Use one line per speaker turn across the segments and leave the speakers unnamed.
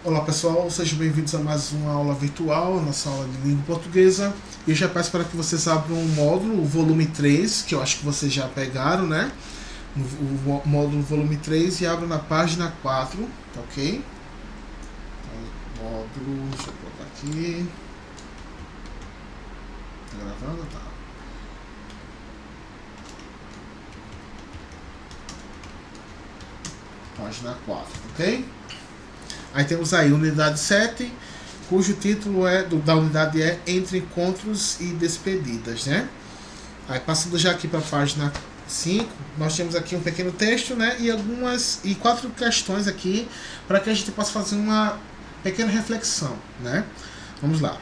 Olá pessoal, sejam bem-vindos a mais uma aula virtual, nossa aula de língua portuguesa. E eu já peço para que vocês abram o módulo, o volume 3, que eu acho que vocês já pegaram, né? O módulo volume 3 e abram na página 4, tá ok? Então, módulo, deixa eu colocar aqui. Tá gravando? Tá. Página 4, ok? Aí temos aí unidade 7, cujo título da unidade é Entre Encontros e Despedidas, né? Aí passando já aqui para a página 5, nós temos aqui um pequeno texto, né? E 4 questões aqui para que a gente possa fazer uma pequena reflexão, né? Vamos lá.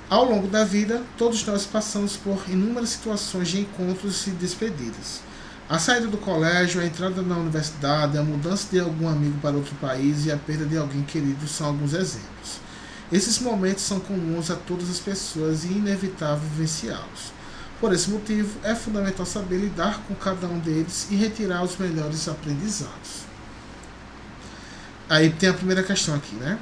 Ao longo da vida, todos nós passamos por inúmeras situações de encontros e despedidas. A saída do colégio, a entrada na universidade, a mudança de algum amigo para outro país e a perda de alguém querido são alguns exemplos. Esses momentos são comuns a todas as pessoas e inevitável vivenciá-los. Por esse motivo, é fundamental saber lidar com cada um deles e retirar os melhores aprendizados. Aí tem a primeira questão aqui, né?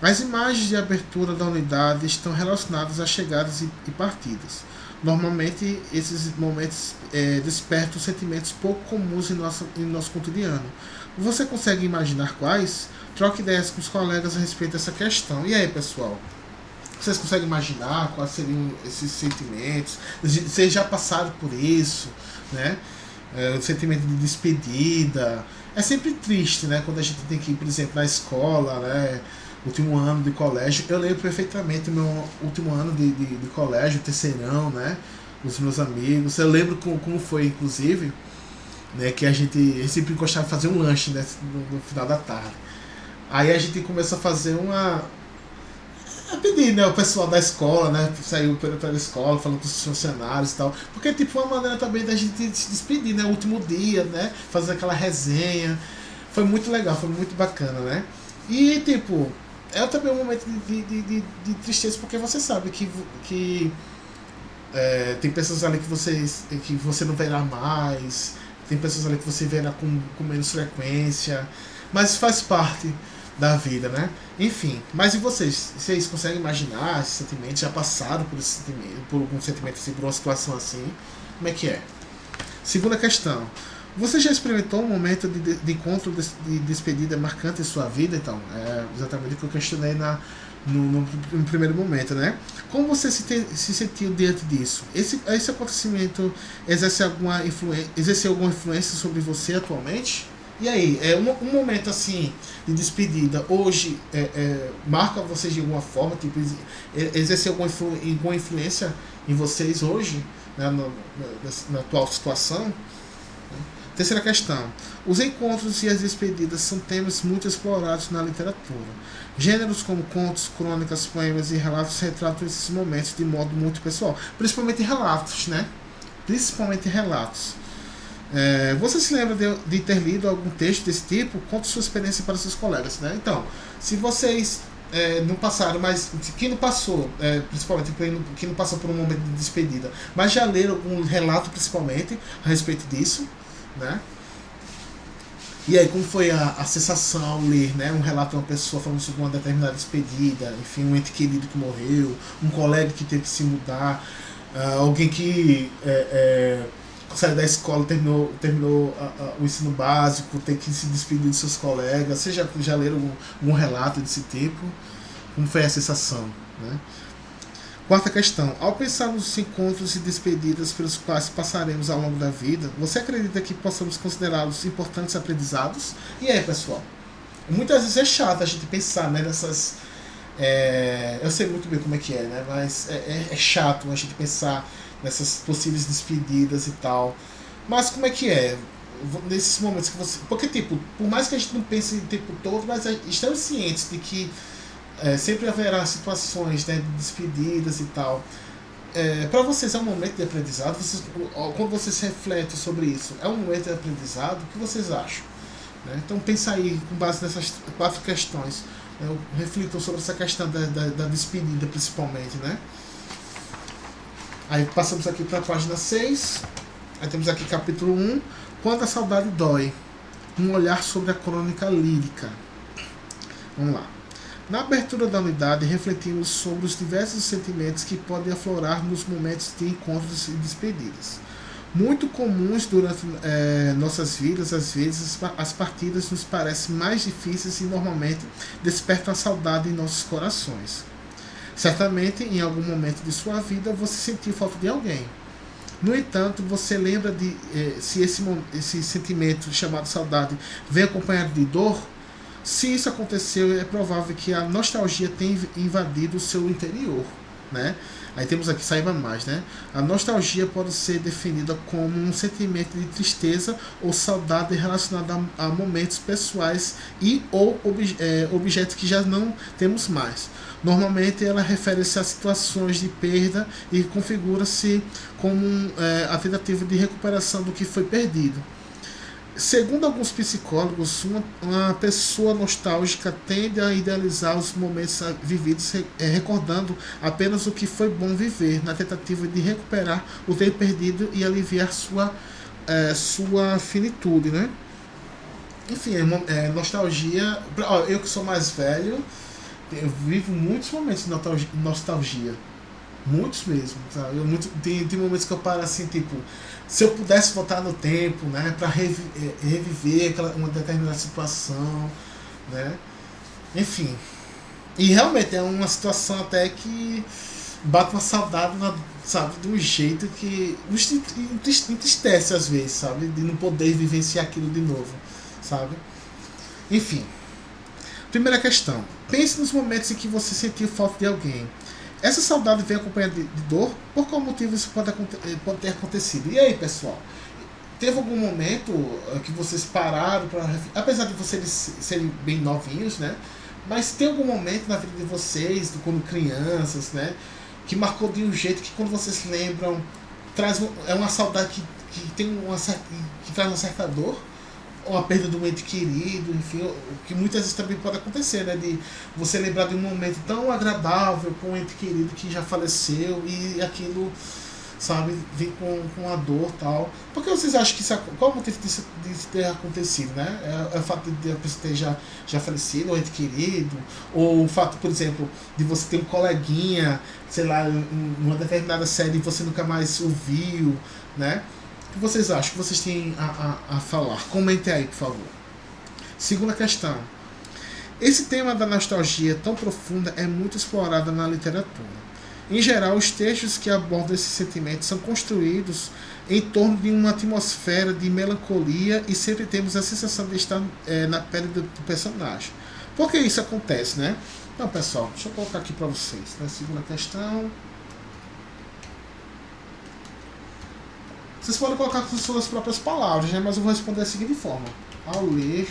As imagens de abertura da unidade estão relacionadas a chegadas e partidas. Normalmente, esses momentos despertam sentimentos pouco comuns em nosso cotidiano. Você consegue imaginar quais? Troque ideias com os colegas a respeito dessa questão. E aí, pessoal? Vocês conseguem imaginar quais seriam esses sentimentos? Vocês já passaram por isso, né? O sentimento de despedida. É sempre triste, né? Quando a gente tem que ir, por exemplo, na escola, né? Último ano de colégio, eu lembro perfeitamente o meu último ano de colégio, terceirão, né? Os meus amigos. Eu lembro como foi, inclusive, né? Que a gente sempre gostava de fazer um lanche, né? No final da tarde. Aí a gente começou a fazer a pedir, né? O pessoal da escola, né? Saiu pela escola, falando com os funcionários e tal. Porque, tipo, uma maneira também da gente se despedir, né? O último dia, né? Fazer aquela resenha. Foi muito legal, foi muito bacana, né? E, tipo, é também um momento de tristeza, porque você sabe que tem pessoas ali que você não verá mais, tem pessoas ali que você verá com menos frequência, mas faz parte da vida, né? Enfim, mas e vocês? Vocês conseguem imaginar esses sentimentos? Já passaram por esse sentimento, por algum sentimento assim, por uma situação assim? Como é que é? Segunda questão. Você já experimentou um momento de encontro de despedida marcante em sua vida? Então, é exatamente o que eu questionei no primeiro momento, né? Como você se sentiu diante disso? Esse acontecimento exerceu alguma influência sobre você atualmente? E aí, um momento assim de despedida hoje marca vocês de alguma forma? Tipo, exerceu alguma influência em vocês hoje, né, na atual situação? Terceira questão. Os encontros e as despedidas são temas muito explorados na literatura. Gêneros como contos, crônicas, poemas e relatos retratam esses momentos de modo muito pessoal. Principalmente relatos, né? Principalmente relatos. Você se lembra de ter lido algum texto desse tipo? Conte sua experiência para seus colegas, né? Então, se vocês não passaram, mas quem não passou, principalmente quem não passou por um momento de despedida, mas já leram algum relato principalmente a respeito disso, né? E aí, como foi a sensação ao ler, né, um relato de uma pessoa falando sobre uma determinada despedida, enfim, um ente querido que morreu, um colega que teve que se mudar, alguém que saiu da escola, terminou o ensino básico, tem que se despedir de seus colegas. Vocês já leram algum relato desse tipo? Como foi a sensação, né? Quarta questão. Ao pensar nos encontros e despedidas pelos quais passaremos ao longo da vida, você acredita que possamos considerá-los importantes aprendizados? E aí, pessoal? Muitas vezes é chato a gente pensar, né, nessas... eu sei muito bem como é que é, né? Mas é chato a gente pensar nessas possíveis despedidas e tal. Mas como é que é? Nesses momentos que você... Porque, tipo, por mais que a gente não pense o tempo todo, mas estamos cientes de que sempre haverá situações, né, de despedidas e tal. Para vocês é um momento de aprendizado? Quando vocês refletem sobre isso, é um momento de aprendizado? O que vocês acham? Né? Então pensa aí, com base nessas 4 questões. Reflitam sobre essa questão da despedida, principalmente, né? Aí passamos aqui para a página 6. Aí temos aqui capítulo 1. Quando a saudade dói. Um olhar sobre a crônica lírica. Vamos lá. Na abertura da unidade, refletimos sobre os diversos sentimentos que podem aflorar nos momentos de encontros e despedidas. Muito comuns durante nossas vidas, às vezes as partidas nos parecem mais difíceis e normalmente despertam a saudade em nossos corações. Certamente, em algum momento de sua vida, você sentiu falta de alguém. No entanto, você lembra de se esse sentimento chamado saudade vem acompanhado de dor? Se isso aconteceu, é provável que a nostalgia tenha invadido o seu interior, né? Aí temos aqui, saiba mais, né? A nostalgia pode ser definida como um sentimento de tristeza ou saudade relacionado a momentos pessoais e ou objetos que já não temos mais. Normalmente ela refere-se a situações de perda e configura-se como a tentativa de recuperação do que foi perdido. Segundo alguns psicólogos, uma pessoa nostálgica tende a idealizar os momentos vividos, recordando apenas o que foi bom viver, na tentativa de recuperar o tempo perdido e aliviar sua finitude, né? Enfim, nostalgia. Eu que sou mais velho, eu vivo muitos momentos de nostalgia. Muitos mesmo, sabe? Tem momentos que eu paro assim, tipo, se eu pudesse voltar no tempo, né, para reviver uma determinada situação, né? Enfim. E realmente é uma situação até que bate uma saudade, sabe, de um jeito que nos entristece às vezes, sabe? De não poder vivenciar aquilo de novo, sabe? Enfim. Primeira questão. Pense nos momentos em que você sentiu falta de alguém. Essa saudade vem acompanhada de dor? Por qual motivo isso pode ter acontecido? E aí, pessoal? Teve algum momento que vocês pararam para... Apesar de vocês serem bem novinhos, né? Mas tem algum momento na vida de vocês, quando crianças, né? Que marcou de um jeito que quando vocês lembram, é uma saudade que traz uma certa dor? Ou a perda de um ente querido, enfim, o que muitas vezes também pode acontecer, né? De você lembrar de um momento tão agradável com um ente querido que já faleceu e aquilo, sabe, vem com a dor e tal. Por que vocês acham que isso... Qual o motivo disso ter acontecido, né? É o fato de a pessoa ter já falecido, ou ente querido, ou o fato, por exemplo, de você ter um coleguinha, sei lá, numa determinada série e você nunca mais ouviu, né? O que vocês acham? O que vocês têm a falar? Comentem aí, por favor. Segunda questão. Esse tema da nostalgia tão profunda é muito explorado na literatura. Em geral, os textos que abordam esses sentimentos são construídos em torno de uma atmosfera de melancolia e sempre temos a sensação de estar na pele do personagem. Por que isso acontece, né? Então, pessoal, deixa eu colocar aqui para vocês. Na segunda questão... Vocês podem colocar com suas próprias palavras, né? Mas eu vou responder da seguinte forma. Ao ler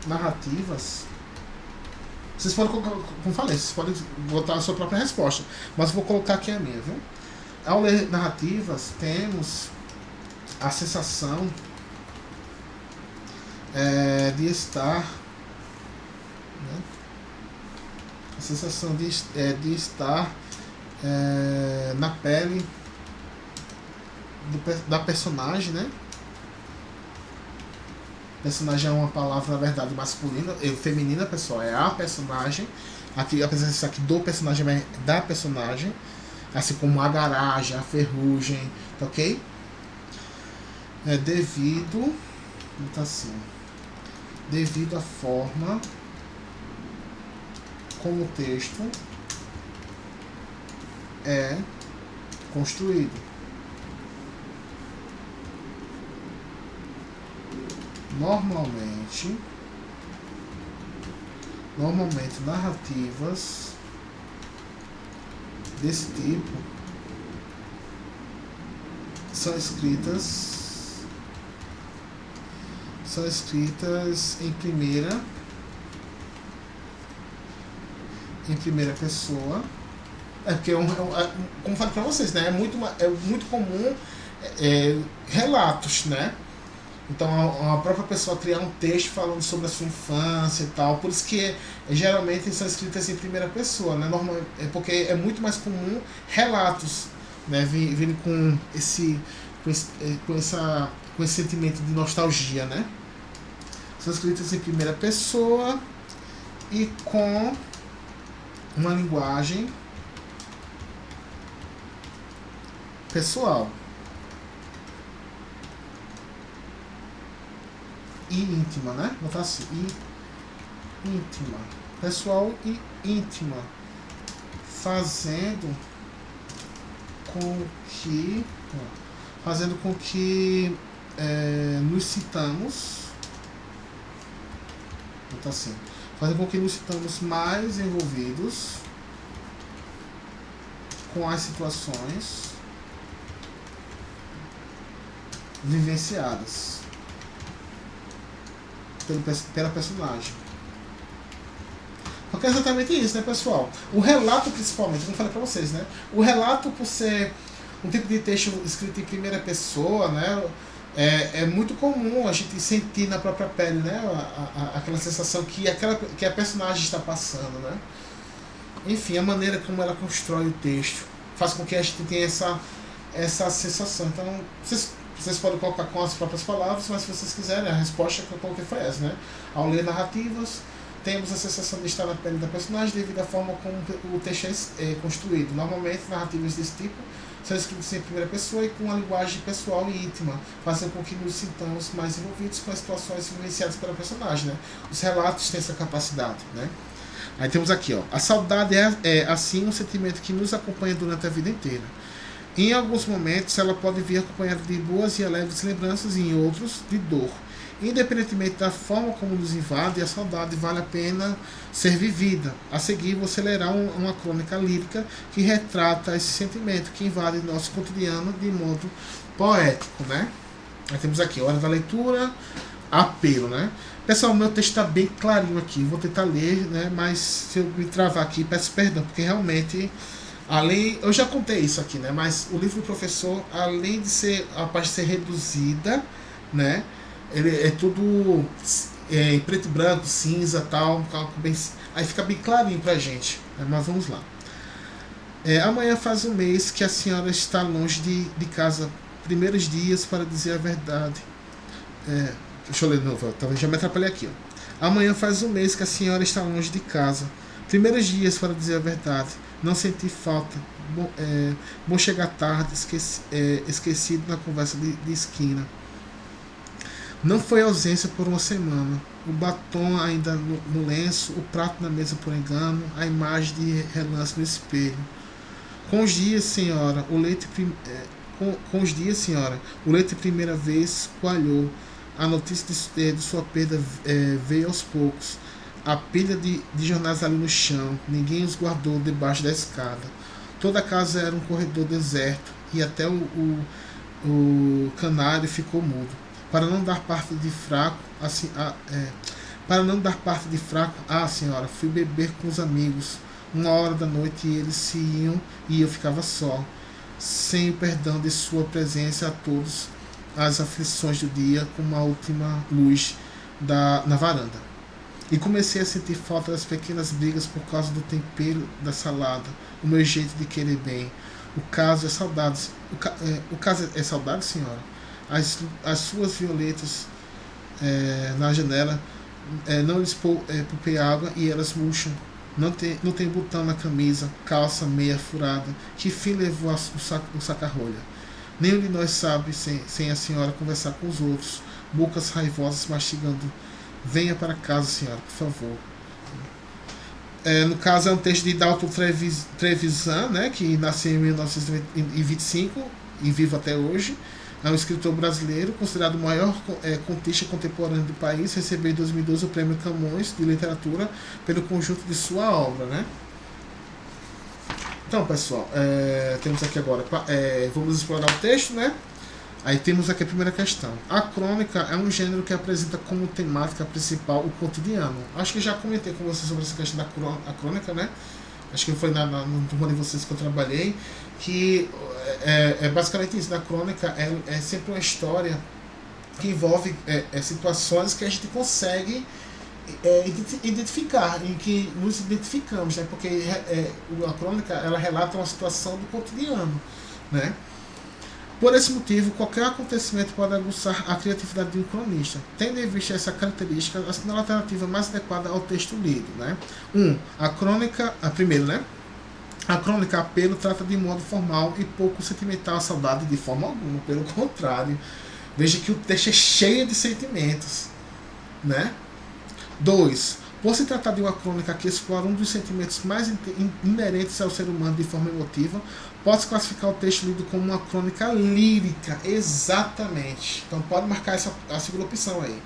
narrativas, vocês podem colocar, como eu falei, vocês podem botar a sua própria resposta. Mas eu vou colocar aqui a minha, viu? Ao ler narrativas, temos a sensação de estar... Né? A sensação de estar na pele da personagem, né? Personagem é uma palavra, na verdade, masculina, feminina, pessoal, é a personagem. Aqui, apesar disso aqui do personagem, é da personagem, assim como a garagem, a ferrugem, tá ok? Devido, tá assim, devido à forma como o texto é construído. Normalmente narrativas desse tipo são escritas em primeira pessoa. Porque como falei para vocês, né, é muito comum relatos, né? Então a própria pessoa criar um texto falando sobre a sua infância e tal. Por isso que geralmente são escritas em primeira pessoa, né? Porque é muito mais comum relatos, né, virem com esse sentimento de nostalgia, né? São escritas em primeira pessoa e com uma linguagem pessoal e íntima, né? Vou botar assim, íntima, pessoal e íntima, fazendo com que nos sintamos, vou botar assim, fazendo com que nos sintamos mais envolvidos com as situações vivenciadas pela personagem. Porque é exatamente isso, né, pessoal? O relato, principalmente, como eu falei pra vocês, né? O relato, por ser um tipo de texto escrito em primeira pessoa, né? É muito comum a gente sentir na própria pele, né? Aquela sensação que a personagem está passando, né? Enfim, a maneira como ela constrói o texto faz com que a gente tenha essa sensação. Então, vocês podem colocar com as próprias palavras, mas se vocês quiserem, a resposta que eu coloquei foi essa, né? Ao ler narrativas, temos a sensação de estar na pele da personagem devido à forma como o texto é construído. Normalmente, narrativas desse tipo são escritas em primeira pessoa e com uma linguagem pessoal e íntima, fazendo com que nos sintamos mais envolvidos com as situações vivenciadas pela personagem, né? Os relatos têm essa capacidade, né? Aí temos aqui, ó, a saudade é assim um sentimento que nos acompanha durante a vida inteira. Em alguns momentos, ela pode vir acompanhada de boas e alegres lembranças, e em outros, de dor. Independentemente da forma como nos invade, a saudade vale a pena ser vivida. A seguir, você lerá uma crônica lírica que retrata esse sentimento que invade nosso cotidiano de modo poético, né? Aí temos aqui, hora da leitura, apelo, né? Pessoal, meu texto está bem clarinho aqui, vou tentar ler, né? Mas se eu me travar aqui, peço perdão, porque realmente, eu já contei isso aqui, né? Mas o livro do professor, além de ser a parte ser reduzida, né? Ele é tudo em preto e branco, cinza, tal, bem, aí fica bem clarinho pra gente, né? Mas vamos lá. Amanhã faz um mês que a senhora está longe de casa, primeiros dias, para dizer a verdade. Deixa eu ler de novo, talvez já me atrapalhei aqui. Ó. Amanhã faz um mês que a senhora está longe de casa. Primeiros dias, para dizer a verdade. Não senti falta. Bom chegar tarde, esquecido na conversa de esquina. Não foi ausência por uma semana. O batom ainda no lenço, o prato na mesa por engano, a imagem de relance no espelho. Com os dias, senhora, o leite primeira vez coalhou. A notícia de sua perda veio aos poucos. A pilha de jornais ali no chão. Ninguém os guardou debaixo da escada. Toda a casa era um corredor deserto e até o canário ficou mudo. Para não dar parte de fraco, senhora, fui beber com os amigos. 1h da noite e eles se iam e eu ficava só. Sem o perdão de sua presença a todos. As aflições do dia com uma última luz na varanda. E comecei a sentir falta das pequenas brigas por causa do tempero da salada, o meu jeito de querer bem. O caso é saudade. O caso é saudade, senhora? As suas violetas na janela não lhes poupei água e elas murcham. Não tem botão na camisa, calça meia furada. Que fim levou o saca-rolha? Nenhum de nós sabe sem a senhora conversar com os outros. Bocas raivosas mastigando. Venha para casa, senhora, por favor. No caso, é um texto de Dalton Trevisan, né, que nasceu em 1925 e vive até hoje. É um escritor brasileiro, considerado o maior contista contemporâneo do país. Recebeu em 2012 o Prêmio Camões de Literatura pelo conjunto de sua obra, né? Então, pessoal, temos aqui agora, vamos explorar o texto, né? Aí temos aqui a primeira questão. A crônica é um gênero que apresenta como temática principal o cotidiano. Acho que já comentei com vocês sobre essa questão da crônica, né? Acho que foi no turma de vocês que eu trabalhei, que é basicamente isso. Na crônica é sempre uma história que envolve situações que a gente consegue identificar, em que nos identificamos, né? Porque a crônica ela relata uma situação do cotidiano, né? Por esse motivo, qualquer acontecimento pode aguçar a criatividade de um cronista. Tendo em vista essa característica, assinala a alternativa mais adequada ao texto lido. Né? A crônica, primeiro, né? A crônica apelo trata de modo formal e pouco sentimental a saudade de forma alguma, pelo contrário. Veja que o texto é cheio de sentimentos. Né? 2. Por se tratar de uma crônica que explora um dos sentimentos mais inerentes ao ser humano de forma emotiva, pode-se classificar o texto lido como uma crônica lírica. Exatamente. Então pode marcar a segunda opção aí.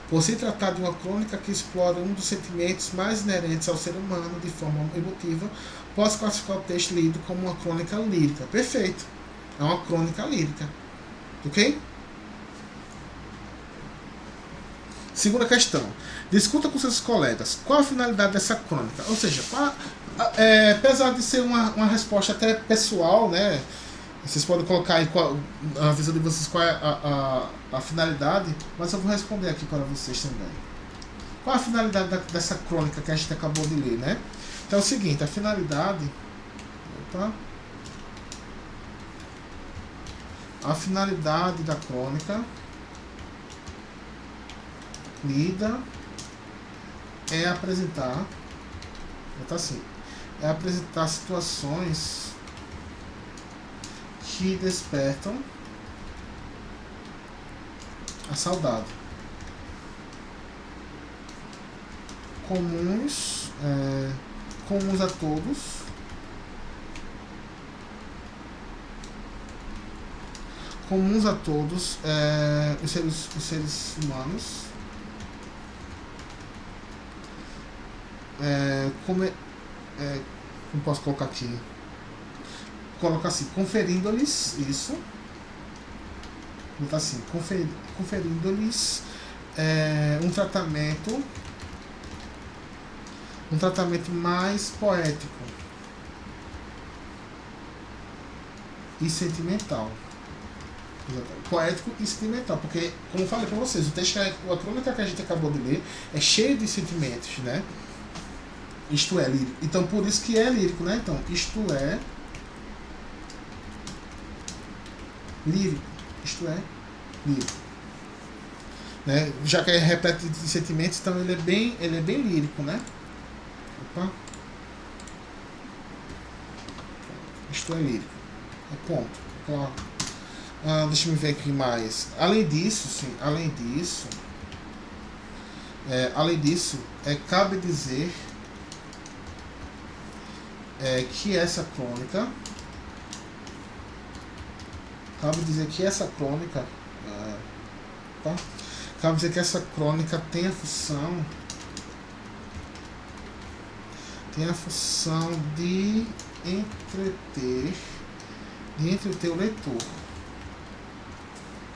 Por se tratar de uma crônica que explora um dos sentimentos mais inerentes ao ser humano de forma emotiva, pode-se classificar o texto lido como uma crônica lírica. Perfeito. É uma crônica lírica. Ok? Segunda questão. Discuta com seus colegas qual a finalidade dessa crônica. Ou seja, apesar de ser uma resposta até pessoal, né? Vocês podem colocar aí a visão de vocês qual é a finalidade, mas eu vou responder aqui para vocês também. Qual a finalidade dessa crônica que a gente acabou de ler, né? Então é o seguinte, a finalidade... A finalidade da crônica lida é apresentar, é apresentar situações que despertam a saudade, comuns a todos, os seres humanos, como posso colocar aqui? Colocar assim, conferindo-lhes isso, botar assim, conferindo-lhes um tratamento mais poético e sentimental. Poético e sentimental, porque, como eu falei para vocês, o texto, a crônica que a gente acabou de ler é cheio de sentimentos, né? Isto é lírico. Então, por isso que é lírico, né? Então, isto é lírico. Isto é lírico. Né? Já que é repleto de sentimentos, então ele é bem lírico, né? Opa. Isto é lírico. É ponto. Claro. Deixa eu ver aqui mais. Além disso, cabe dizer que essa crônica tem a função de entreter o leitor,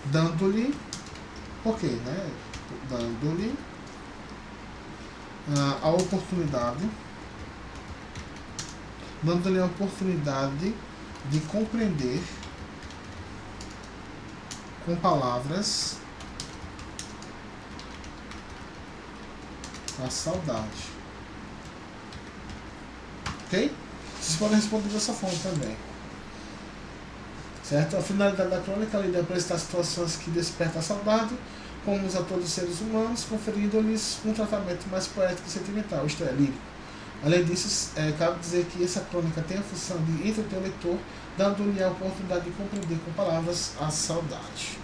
dando-lhe a oportunidade de compreender com palavras a saudade. Ok? Vocês podem responder dessa forma também. Certo? A finalidade da crônica é apresentar situações que despertam a saudade, comuns a todos os seres humanos, conferindo-lhes um tratamento mais poético e sentimental, isto é, lírico. Além disso, cabe dizer que essa crônica tem a função de entreter o leitor, dando-lhe a oportunidade de compreender com palavras a saudade.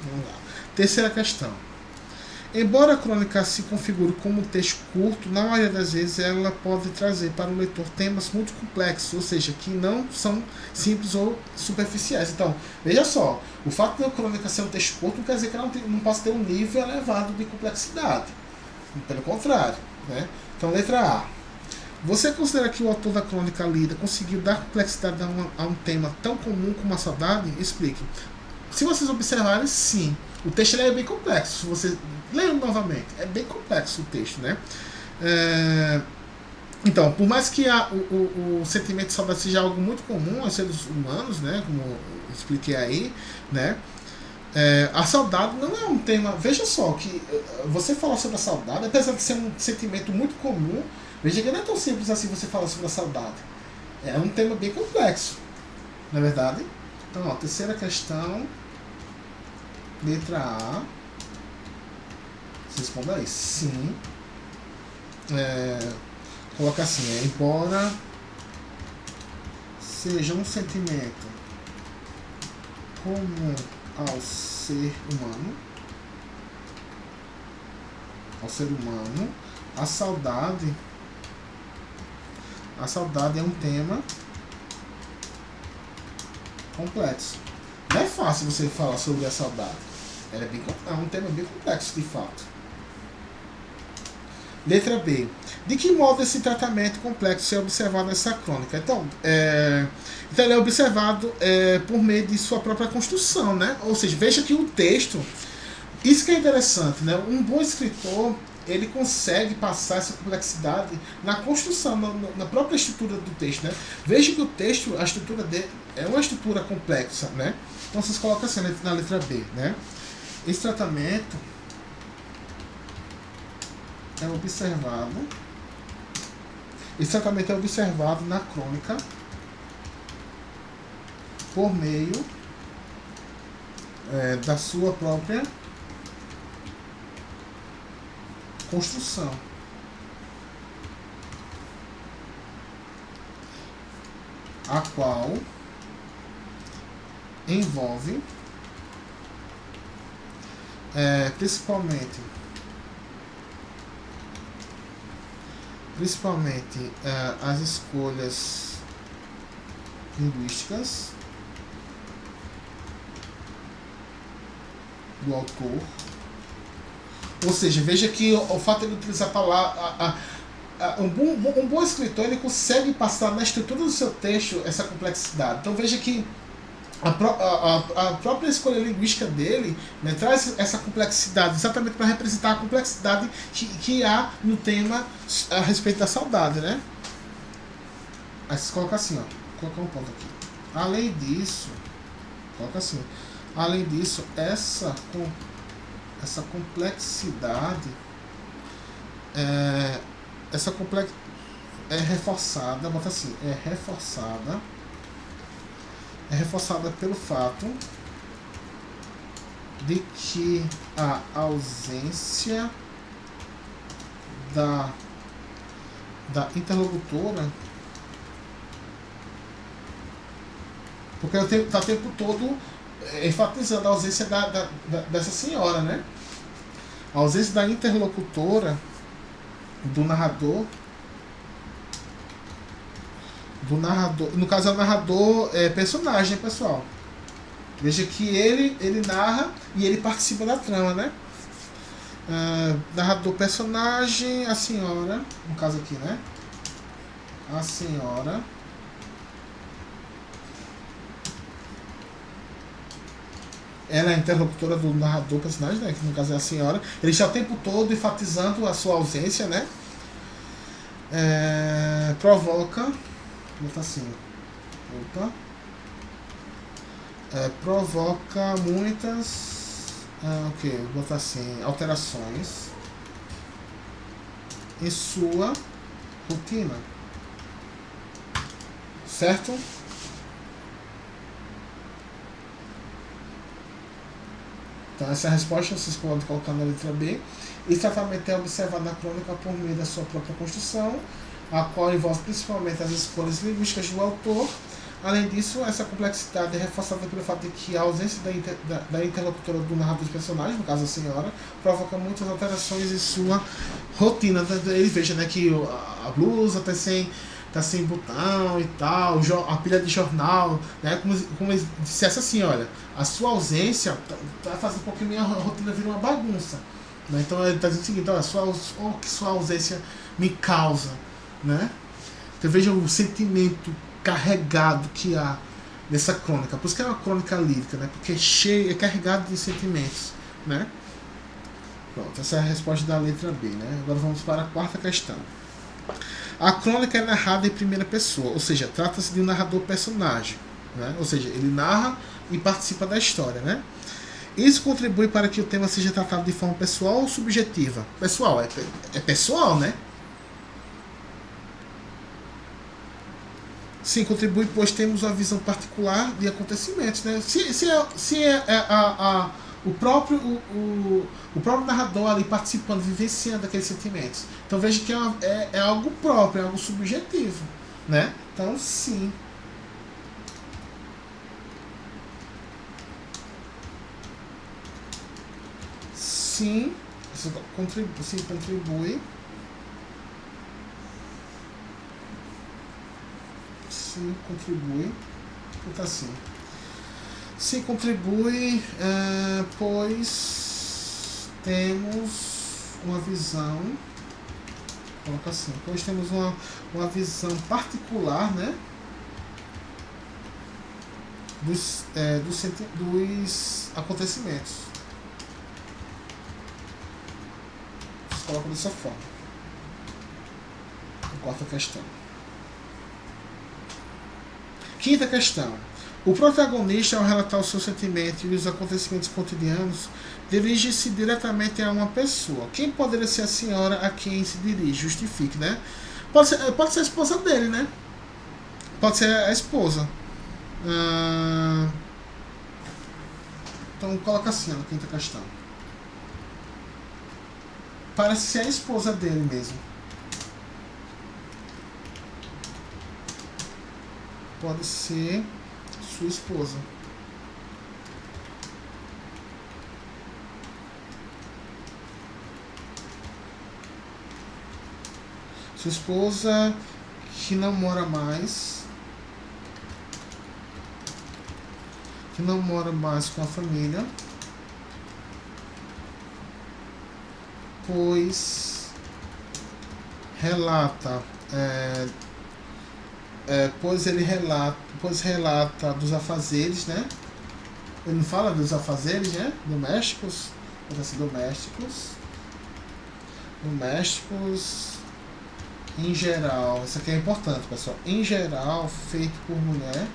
Vamos lá. Terceira questão. Embora a crônica se configure como um texto curto, na maioria das vezes ela pode trazer para o leitor temas muito complexos, ou seja, que não são simples ou superficiais. Então, veja só, o fato da crônica ser um texto curto não quer dizer que ela não possa ter um nível elevado de complexidade. Pelo contrário. Né? Então, letra A. Você considera que o autor da crônica lida conseguiu dar complexidade a um tema tão comum como a saudade? Explique. Se vocês observarem, sim. O texto é bem complexo. Se você ler novamente, é bem complexo o texto, né? Então, por mais que o sentimento de saudade seja algo muito comum aos seres humanos, né? Como eu expliquei aí, né? A saudade não é um tema... Veja só, que você falar sobre a saudade, apesar de ser um sentimento muito comum, veja que não é tão simples assim você falar sobre a saudade. É um tema bem complexo, não é verdade? Então, ó, terceira questão, letra A. Você responde aí, sim. Coloca assim, embora seja um sentimento comum ao ser humano, a saudade é um tema complexo. Não é fácil você falar sobre a saudade. Ela é um tema bem complexo, de fato. Letra B. De que modo esse tratamento complexo é observado nessa crônica? Então ele é observado por meio de sua própria construção, né? Ou seja, veja que o texto, isso que é interessante, né? Um bom escritor, ele consegue passar essa complexidade na construção, na própria estrutura do texto, né? Veja que o texto, a estrutura dele é uma estrutura complexa, né? Então vocês colocam assim na letra B, né? Esse tratamento é observado na crônica por meio da sua própria construção, a qual envolve principalmente as escolhas linguísticas do autor. Ou seja, veja que o fato de ele utilizar a palavra, um bom escritor, ele consegue passar na estrutura do seu texto essa complexidade. Então veja que a própria escolha linguística dele, né, traz essa complexidade exatamente para representar a complexidade que há no tema a respeito da saudade, né? Aí você coloca assim, ó, colocar um ponto aqui. Além disso, coloca assim, além disso, essa complexidade é reforçada, bota assim, é reforçada pelo fato de que a ausência da interlocutora, porque está o tempo todo enfatizando a ausência dessa senhora, né? A ausência da interlocutora do narrador, no caso é o narrador personagem, pessoal. Veja que ele narra e ele participa da trama, né? Narrador personagem, a senhora, no caso aqui, né? A senhora ela é a interlocutora do narrador personagem, né? Que no caso é a senhora. Ele está o tempo todo enfatizando a sua ausência, né? Provoca, botar assim, provoca muitas, botar assim, alterações em sua rotina, certo? Então essa é a resposta, vocês podem colocar na letra B. Esse tratamento é observado na crônica por meio da sua própria construção, a qual envolve principalmente as escolhas linguísticas do autor. Além disso, essa complexidade é reforçada pelo fato de que a ausência da interlocutora do narrador dos personagens, no caso a senhora, provoca muitas alterações em sua rotina. Ele veja, né, que a blusa tá sem botão e tal, a pilha de jornal, né, como se dissesse assim, olha, a sua ausência tá fazendo com que minha rotina vire uma bagunça, né? Então ele está dizendo o seguinte, olha, o que sua ausência me causa, né? Então veja o sentimento carregado que há nessa crônica, por isso que é uma crônica lírica, né? Porque é carregado de sentimentos, né? Pronto, essa é a resposta da letra B, né? Agora vamos para a quarta questão. A crônica é narrada em primeira pessoa, ou seja, trata-se de um narrador personagem, né? Ou seja, ele narra e participa da história, né? Isso contribui para que o tema seja tratado de forma pessoal ou subjetiva? Pessoal, é pessoal, né? Sim, contribui, pois temos uma visão particular de acontecimentos, né? Se o próprio narrador ali participando, vivenciando aqueles sentimentos. Então veja que é algo próprio, é algo subjetivo, né? Então, sim. Sim, sim, contribui. Sim, contribui. Então, assim. Sim, contribui, pois temos uma visão. Coloca assim. Pois temos uma visão particular, né? Dos acontecimentos. Coloca dessa forma. Quarta questão. Quinta questão. O protagonista, ao relatar o seu sentimento e os acontecimentos cotidianos, dirige-se diretamente a uma pessoa. Quem poderia ser a senhora a quem se dirige? Justifique, né? Pode ser a esposa dele, né? Pode ser a esposa. Então coloca assim na quinta questão. Parece ser a esposa dele mesmo. Pode ser sua esposa. Sua esposa que não mora mais. Que não mora mais com a família. Pois relata. Pois relata dos afazeres, né? Ele não fala dos afazeres, né? Domésticos. Domésticos. Em geral. Isso aqui é importante, pessoal. Em geral, feito por mulher.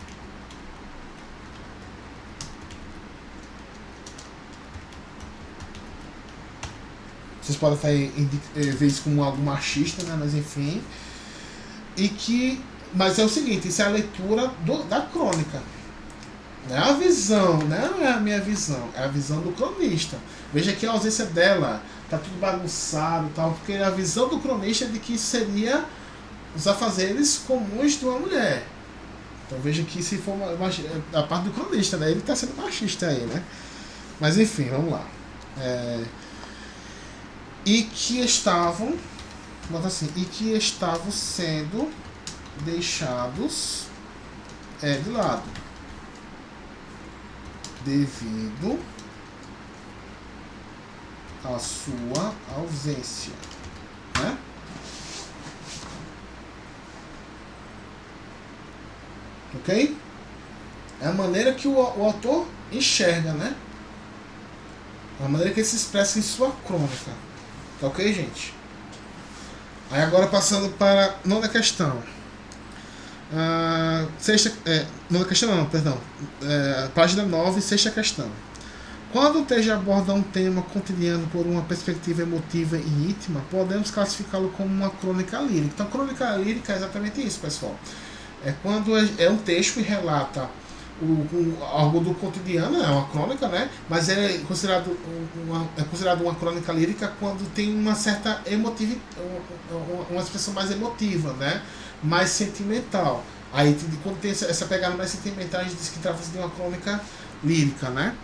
Vocês podem ver isso como algo machista, né? Mas enfim. Mas é o seguinte, isso é a leitura da crônica. Não é a visão, não é a minha visão, é a visão do cronista. Veja que a ausência dela, tá tudo bagunçado e tal, porque a visão do cronista é de que seria os afazeres comuns de uma mulher. Então veja que se for a parte do cronista, né? Ele tá sendo machista aí, né? Mas enfim, vamos lá. E que estavam sendo deixados de lado devido à sua ausência, né? Ok? É a maneira que o autor enxerga, né? É a maneira que ele se expressa em sua crônica. Tá ok, gente? Aí agora passando para a nona questão. Nona questão não, perdão. Página 9, sexta questão. Quando o texto aborda um tema cotidiano por uma perspectiva emotiva e íntima, podemos classificá-lo como uma crônica lírica. Então, crônica lírica é exatamente isso, pessoal. É quando é um texto e relata algo do cotidiano, é uma crônica, né? Mas é considerado uma crônica lírica quando tem uma certa uma expressão mais emotiva, né? Mais sentimental. Aí quando tem essa pegada mais sentimental, a gente diz que trata-se de uma crônica lírica, né?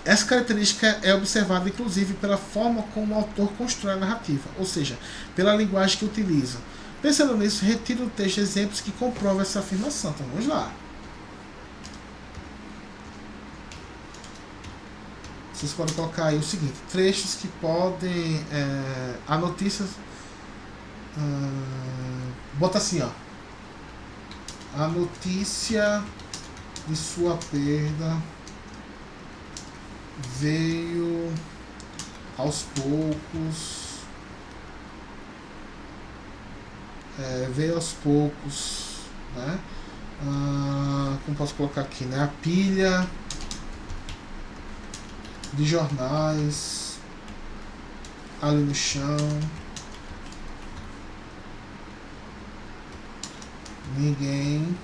Essa característica é observada inclusive pela forma como o autor constrói a narrativa, ou seja, pela linguagem que utiliza. Pensando nisso, retiro do texto exemplos que comprovam essa afirmação. Então vamos lá. Vocês podem colocar aí o seguinte: trechos que podem. A notícia. Bota assim, ó. A notícia de sua perda veio aos poucos. Né? Como posso colocar aqui, né? A pilha de jornais ali no chão Ninguém,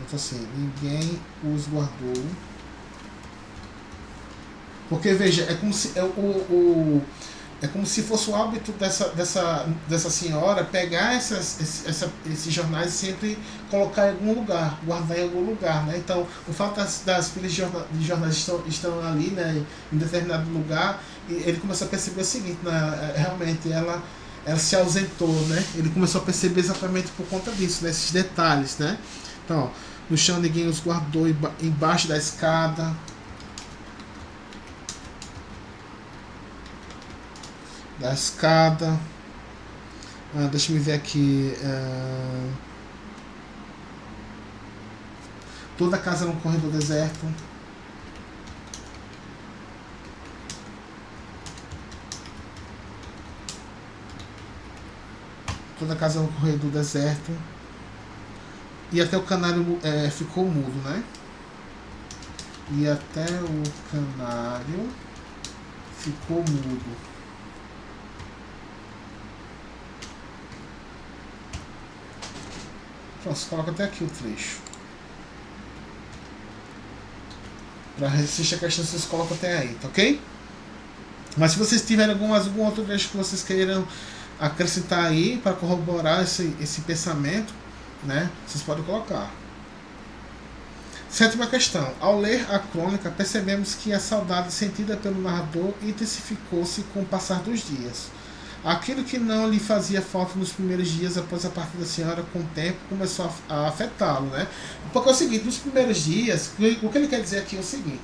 então assim, ninguém os guardou. Porque veja, é como se é como se fosse o hábito dessa senhora pegar esses jornais e sempre colocar em algum lugar, guardar em algum lugar, né? Então, o fato das pilhas de jornais estão ali, né, em determinado lugar, e ele começou a perceber o seguinte, né, realmente ela se ausentou, né? Ele começou a perceber exatamente por conta disso, né, esses detalhes, né? Então, ó, no chão ninguém os guardou, embaixo da escada. Da escada. Deixa eu ver aqui. Toda a casa no corredor deserto. Toda a casa no corredor deserto. E até o canário ficou mudo, né? E até o canário ficou mudo. Pronto, você coloca até aqui o trecho. Para resistir a questão, vocês colocam até aí, tá ok? Mas se vocês tiverem algum outro trecho que vocês queiram acrescentar aí para corroborar esse pensamento, né, vocês podem colocar. Sétima questão. Ao ler a crônica, percebemos que a saudade sentida pelo narrador intensificou-se com o passar dos dias. Aquilo que não lhe fazia falta nos primeiros dias após a partida da senhora, com o tempo, começou a afetá-lo, né? Porque é o seguinte, nos primeiros dias, o que ele quer dizer aqui é o seguinte,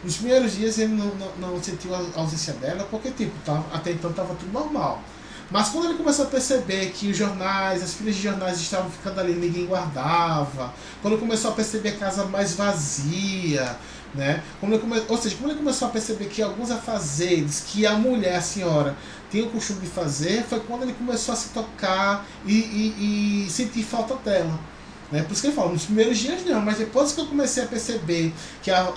nos primeiros dias ele não sentiu a ausência dela, porque tipo, até então estava tudo normal. Mas quando ele começou a perceber que os jornais, as pilhas de jornais estavam ficando ali, ninguém guardava, quando ele começou a perceber a casa mais vazia, né? Ou seja, quando ele começou a perceber que alguns afazeres que a mulher, a senhora, tinha o costume de fazer, foi quando ele começou a se tocar e sentir falta dela. Né? Por isso que ele fala, nos primeiros dias não, mas depois que eu comecei a perceber que a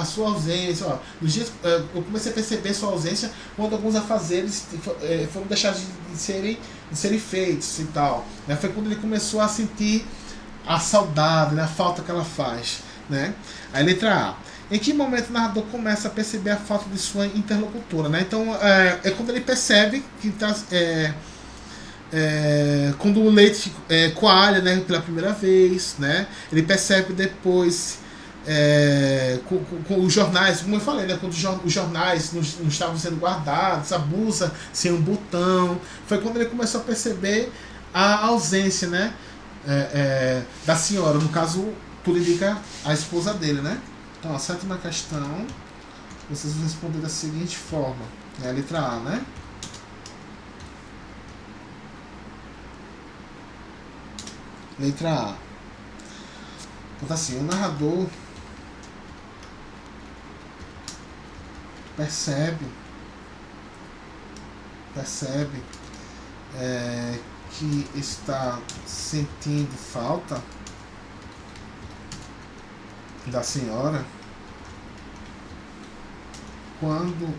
sua ausência, ó, nos dias, eu comecei a perceber sua ausência quando alguns afazeres foram deixados de serem feitos e tal. Né? Foi quando ele começou a sentir a saudade, né? A falta que ela faz. Né? Aí letra A. Em que momento o narrador começa a perceber a falta de sua interlocutora? Né? Então é quando ele percebe que está... quando o leite coalha, né, pela primeira vez, né, ele percebe depois com os jornais, como eu falei, né, quando os jornais não estavam sendo guardados, a blusa sem um botão, foi quando ele começou a perceber a ausência, né, da senhora, no caso, tudo indica a esposa dele, né. Então, a sétima questão, vocês vão responder da seguinte forma, né, a letra A, né. Letra A. Então assim, o narrador percebe que está sentindo falta da senhora quando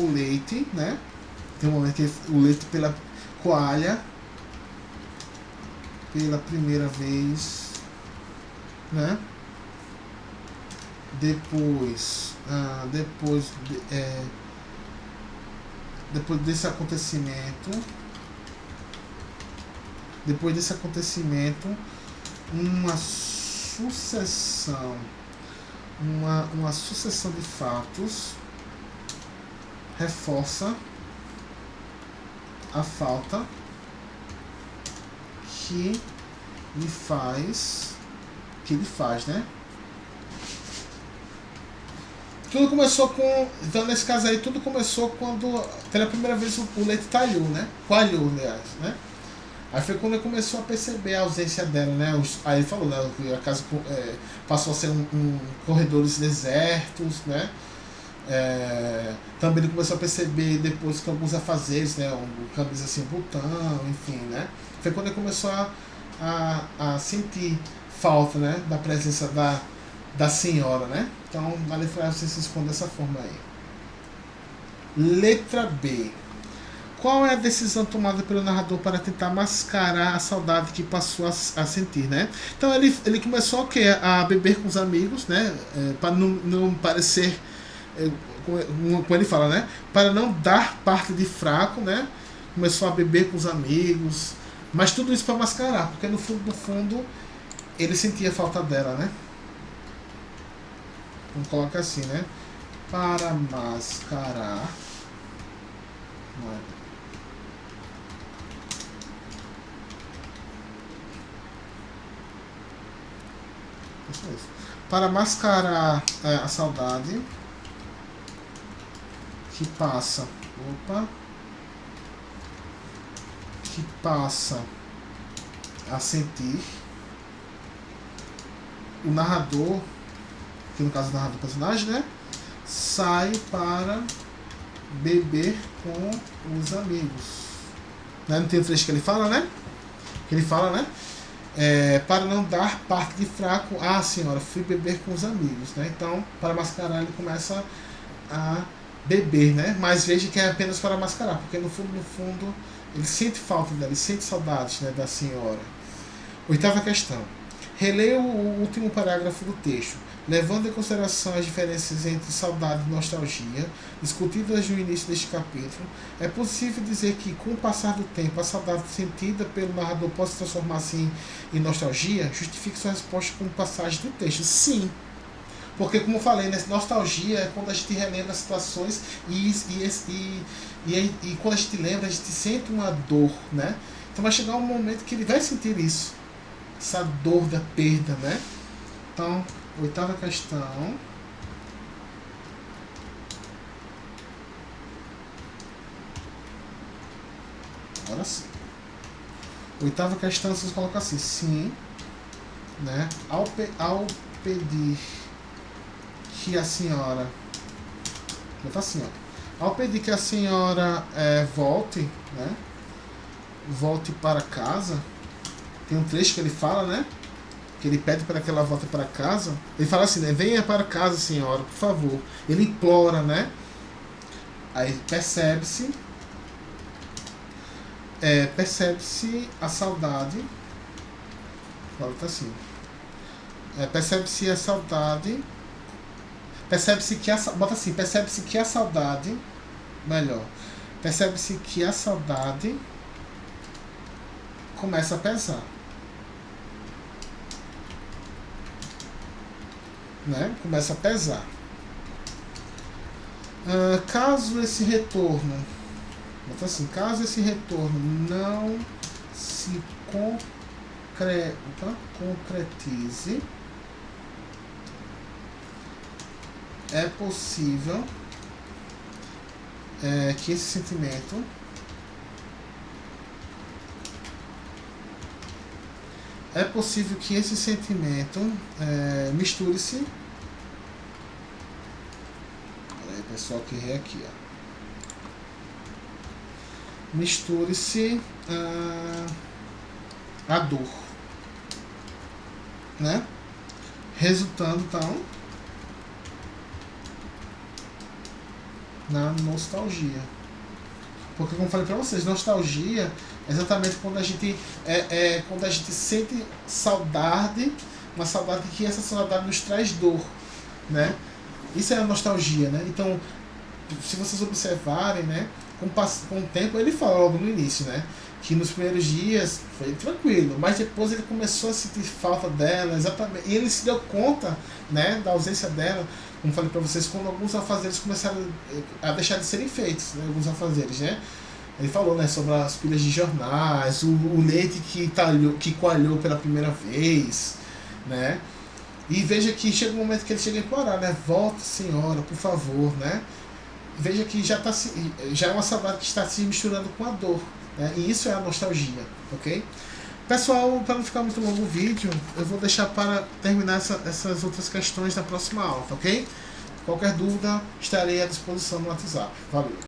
o leite, né? Tem um momento que o leite coalha pela primeira vez, né? Depois desse acontecimento, uma sucessão de fatos reforça a falta que ele faz, né? Tudo começou com... Então, nesse caso aí, tudo começou quando, pela primeira vez, o leite talhou, né? Coalhou, aliás, né? Aí foi quando ele começou a perceber a ausência dela, né? Aí ele falou, né? A casa passou a ser um corredores desertos, né? Também ele começou a perceber depois que alguns afazeres, né? Camisa sem botão, enfim, né? Foi quando ele começou a sentir falta, né? Da presença da senhora, né? Então, na letra A vocês respondem dessa forma aí. Letra B. Qual é a decisão tomada pelo narrador para tentar mascarar a saudade que passou a sentir, né? Então ele começou o quê? A beber com os amigos, né? Para não parecer, como ele fala, né? Para não dar parte de fraco, né? Começou a beber com os amigos, mas tudo isso para mascarar, porque no fundo ele sentia falta dela, né? Vamos colocar assim, né? Para mascarar. Não é? Isso. Para mascarar a saudade que passa. Opa! Que passa a sentir, o narrador, que no caso o narrador do personagem, né? Sai para beber com os amigos. Né? Não tem o trecho que ele fala, né? Que ele fala, né? Para não dar parte de fraco, senhora, fui beber com os amigos, né? Então, para mascarar, ele começa a beber, né? Mas veja que é apenas para mascarar, porque no fundo, ele sente falta dela, ele sente saudades, né, da senhora. Oitava questão. Releia o último parágrafo do texto, levando em consideração as diferenças entre saudade e nostalgia, discutidas no início deste capítulo. É possível dizer que, com o passar do tempo, a saudade sentida pelo narrador pode se transformar assim em nostalgia? Justifique sua resposta com passagem do texto. Sim. Porque, como eu falei, né, nostalgia é quando a gente relembra situações e quando a gente lembra, a gente sente uma dor, né? Então vai chegar um momento que ele vai sentir isso, essa dor da perda, né? Então, oitava questão. Agora sim. Oitava questão, vocês colocam assim, sim, né? Ao pedir que a senhora, botar assim, ó, ao pedir que a senhora volte, né? Volte para casa. Tem um trecho que ele fala, né? Que ele pede para que ela volte para casa. Ele fala assim, né? Venha para casa, senhora, por favor. Ele implora, né? Aí percebe-se a saudade. Volta assim. Percebe-se a saudade. Percebe-se que bota assim, percebe-se que a saudade. Melhor. Percebe-se que a saudade começa a pesar. Né? Começa a pesar. Caso esse retorno, assim, caso esse retorno não se concretize, é possível que esse sentimento misture-se. Olha aí, pessoal, que errei aqui, ó. Misture-se a dor, né? Resultando, então, na nostalgia. Porque, como falei pra vocês, nostalgia é exatamente quando a gente sente saudade, uma saudade que essa saudade nos traz dor, né? Isso é a nostalgia, né? Então, se vocês observarem, né, com o tempo, ele fala logo no início, né, que nos primeiros dias foi tranquilo, mas depois ele começou a sentir falta dela, exatamente, e ele se deu conta, né, da ausência dela, como falei para vocês, quando alguns afazeres começaram a deixar de serem feitos, né, alguns afazeres, né. Ele falou, né, sobre as pilhas de jornais, o leite que coalhou pela primeira vez, né. E veja que chega um momento que ele chega a implorar, né, volta, senhora, por favor, né. Veja que já é uma saudade que está se misturando com a dor, né? E isso é a nostalgia, ok? Pessoal, para não ficar muito longo o vídeo, eu vou deixar para terminar essas outras questões na próxima aula, ok? Qualquer dúvida, estarei à disposição no WhatsApp. Valeu!